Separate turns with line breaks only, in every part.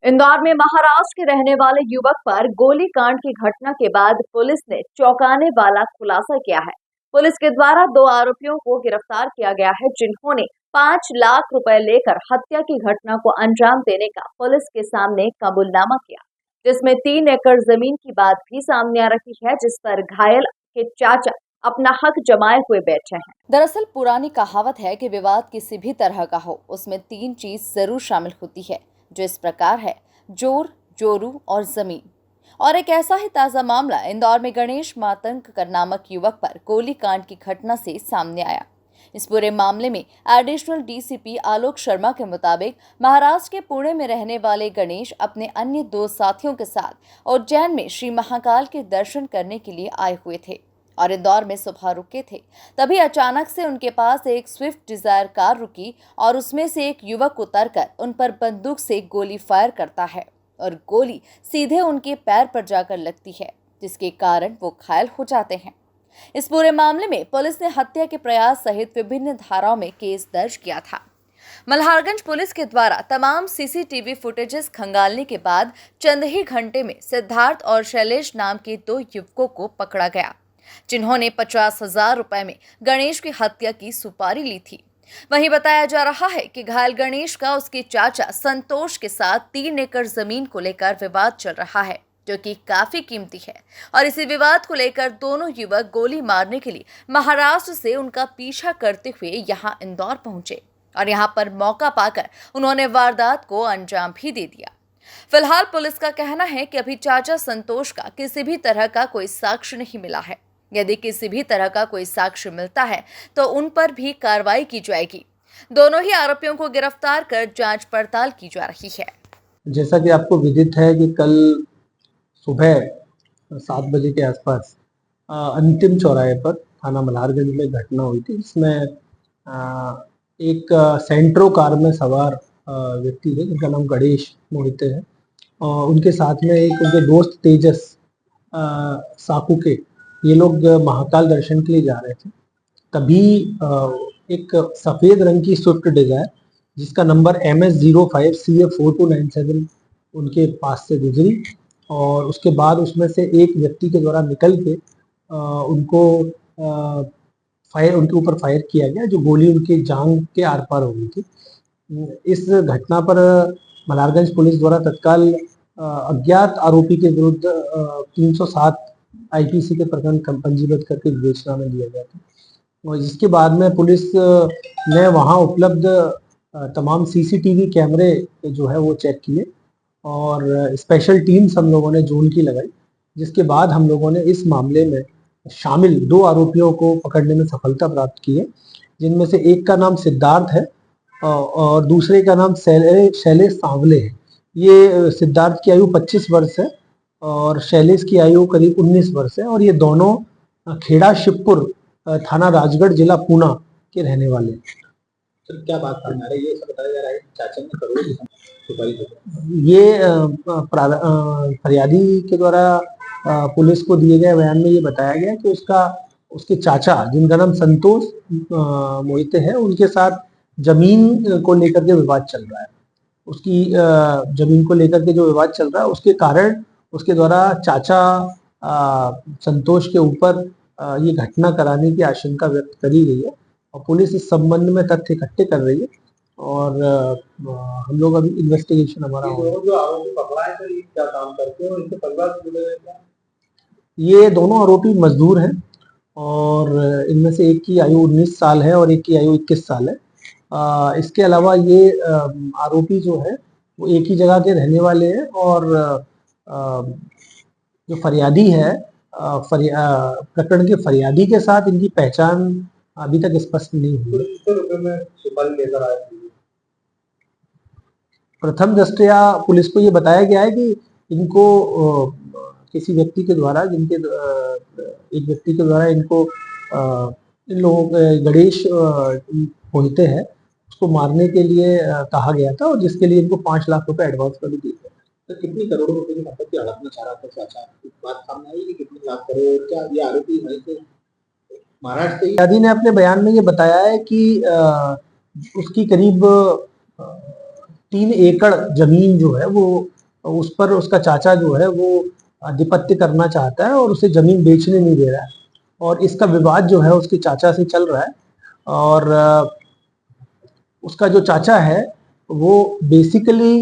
इंदौर में महाराष्ट्र के रहने वाले युवक पर गोलीकांड की घटना के बाद पुलिस ने चौंकाने वाला खुलासा किया है। पुलिस के द्वारा 2 आरोपियों को गिरफ्तार किया गया है, जिन्होंने 5 लाख रुपए लेकर हत्या की घटना को अंजाम देने का पुलिस के सामने कबूलनामा किया, जिसमें 3 एकड़ जमीन की बात भी सामने आ रही है, जिस पर घायल के चाचा अपना हक जमाए हुए बैठे हैं। दरअसल पुरानी कहावत है कि विवाद किसी भी तरह का हो, उसमें 3 चीज जरूर शामिल होती है, जो इस प्रकार है: जोर, जोरू और जमीन। और एक ऐसा ही ताजा मामला इंदौर में गणेश मातंग नामक युवक पर गोलीकांड की घटना से सामने आया। इस पूरे मामले में एडिशनल डीसीपी आलोक शर्मा के मुताबिक महाराष्ट्र के पुणे में रहने वाले गणेश अपने अन्य 2 साथियों के साथ उज्जैन में श्री महाकाल के दर्शन करने के लिए आए हुए थे और इंदौर में सुबह रुके थे। तभी अचानक से उनके पास एक स्विफ्ट डिजायर कार रुकी और उसमें से एक युवक उतरकर उन पर बंदूक से गोली फायर करता है और गोली सीधे उनके पैर पर जाकर लगती है, जिसके कारण वो घायल हो जाते हैं। इस पूरे मामले में पुलिस ने हत्या के प्रयास सहित विभिन्न धाराओं में केस दर्ज किया था। मल्हारगंज पुलिस के द्वारा तमाम सीसीटीवी फुटेजेस खंगालने के बाद चंद ही घंटे में सिद्धार्थ और शैलेश नाम के 2 युवकों को पकड़ा गया, जिन्होंने 50,000 रुपए में गणेश की हत्या की सुपारी ली थी। वहीं बताया जा रहा है कि घायल गणेश का उसके चाचा संतोष के साथ 3 एकड़ जमीन को लेकर विवाद चल रहा है, जो कि काफी कीमती है, और इसी विवाद को लेकर दोनों युवक गोली मारने के लिए महाराष्ट्र से उनका पीछा करते हुए यहां इंदौर पहुंचे और यहां पर मौका पाकर उन्होंने वारदात को अंजाम भी दे दिया। फिलहाल पुलिस का कहना है कि अभी चाचा संतोष का किसी भी तरह का कोई साक्ष्य नहीं मिला है। यदि किसी भी तरह का कोई साक्ष्य मिलता है तो उन पर भी कार्रवाई की जाएगी। दोनों ही आरोपियों को गिरफ्तार कर जांच पड़ताल की जा रही है।
जैसा कि आपको विदित है कि कल सुबह 7 बजे के आसपास अंतिम चौराहे पर थाना मल्हारगंज में घटना हुई थी। इसमें एक सेंट्रो कार में सवार व्यक्ति थे जिनका नाम गणेश मोहिते है, और उनके साथ में एक उनके दोस्त तेजस साकुके, ये लोग महाकाल दर्शन के लिए जा रहे थे। तभी एक सफेद रंग की स्विफ्ट डिजायर जिसका नंबर MS05CA4297 उनके पास से गुजरी और उसके बाद उसमें से एक व्यक्ति के द्वारा निकल के उनको उनके ऊपर फायर किया गया, जो गोली उनकी जांघ के आर पार हो गई थी। इस घटना पर मल्हारगंज पुलिस द्वारा तत्काल अज्ञात आरोपी के विरुद्ध 307 IPC के प्रकरण पंजीबद्ध करके विवेचना में लिया गया था, और जिसके बाद में पुलिस ने वहां उपलब्ध तमाम CCTV कैमरे जो है वो चेक किए और स्पेशल टीम्स हम लोगों ने जोन की लगाई, जिसके बाद हम लोगों ने इस मामले में शामिल 2 आरोपियों को पकड़ने में सफलता प्राप्त की है, जिनमें से एक का नाम सिद्धार्थ है और दूसरे का नाम शैलेश सांवले है। ये सिद्धार्थ की आयु 25 वर्ष है और शैलेश की आयु करीब 19 वर्ष है, और ये दोनों खेड़ा शिवपुर थाना राजगढ़ जिला पूना के रहने वाले हैं।
तो क्या बात सामने आ रही है? ये सब बताया जा रहा है कि चाचा ने करोड़ों की सुपारी दी।
ये फरियादी के द्वारा पुलिस को दिए गए बयान में ये बताया गया कि उसके चाचा जिनका नाम संतोष मोहिते है, उनके साथ जमीन को लेकर के विवाद चल रहा है। उसकी जमीन को लेकर के जो विवाद चल रहा है उसके कारण उसके द्वारा चाचा संतोष के ऊपर ये घटना कराने की आशंका व्यक्त करी गई है और पुलिस इस संबंध में तथ्य इकट्ठे कर रही है और हम लोग अभी इन्वेस्टिगेशन हमारा
जो आरोपी पकड़ा है तो ये क्या काम करते हैं और इनके परिवार से जुड़े हैं?
ये दोनों आरोपी मजदूर हैं और इनमें से एक की आयु 19 साल है और एक की आयु 21 साल है। इसके अलावा ये आरोपी जो है वो एक ही जगह के रहने वाले हैं और जो फरियादी है प्रकरण के फरियादी के साथ इनकी पहचान अभी तक स्पष्ट नहीं हुई। प्रथम दृष्टया पुलिस को ये बताया गया है कि इनको किसी व्यक्ति के द्वारा एक व्यक्ति के द्वारा इनको इन लोगों गणेश मोहिते हैं उसको मारने के लिए कहा गया था और जिसके लिए इनको 5 लाख रुपए एडवांस पर भी दिए थे।
तो कितनी करोड़ों रुपए की संपत्ति हड़पना चाह रहा था चाचा? बात सामने आई कि कितने लाख करोड़? क्या ये आरोपी वहीं से महाराष्ट्र से?
फरियादी ने अपने बयान में ये बताया है कि उसकी करीब 3 एकड़ जमीन जो है वो उस पर उसका चाचा जो है वो आधिपत्य करना चाहता है और उसे जमीन बेचने नहीं दे रहा है, और इसका विवाद जो है उसके चाचा से चल रहा है। और उसका जो चाचा है वो बेसिकली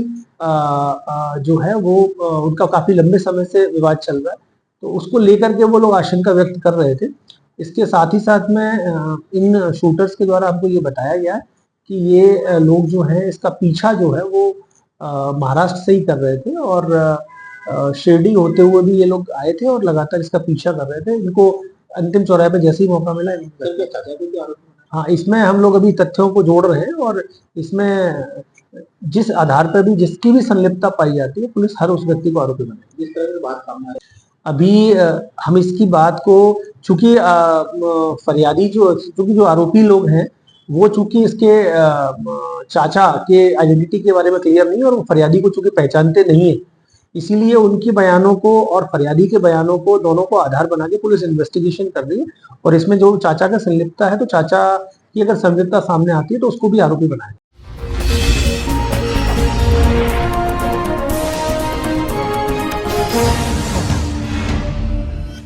जो है वो उनका काफी लंबे समय से विवाद चल रहा है, तो उसको लेकर के वो लोग आशंका व्यक्त कर रहे थे। इसके साथ ही साथ में इन शूटर्स के द्वारा हमको ये बताया गया कि ये लोग जो हैं इसका पीछा जो है वो महाराष्ट्र से ही कर रहे थे, और शिरडी होते हुए भी ये लोग आए थे और लगातार इसका पीछा कर रहे थे। इनको अंतिम चौराहे पे जैसे ही मौका मिला
सर क्या चाचा को भी आरोप
हाँ, इसमें हम लोग अभी तथ्यों को जोड़ रहे हैं, और इसमें जिस आधार पर भी जिसकी भी संलिप्तता पाई जाती है पुलिस हर उस व्यक्ति को आरोपी बनाएगी।
जिस तरह से बात सामने आ रही
अभी हम इसकी बात को चूंकि फरियादी चूंकि जो आरोपी लोग हैं वो चूंकि इसके चाचा के आइडेंटिटी के बारे में क्लियर नहीं है, और वो फरियादी को चूंकि पहचानते नहीं है, इसीलिए उनके बयानों को और फरियादी के बयानों को दोनों को आधार बना के पुलिस इन्वेस्टिगेशन कर रही है, और इसमें जो चाचा का संलिप्तता है तो चाचा की अगर संलिप्तता सामने आती है तो उसको भी आरोपी बनाएगा।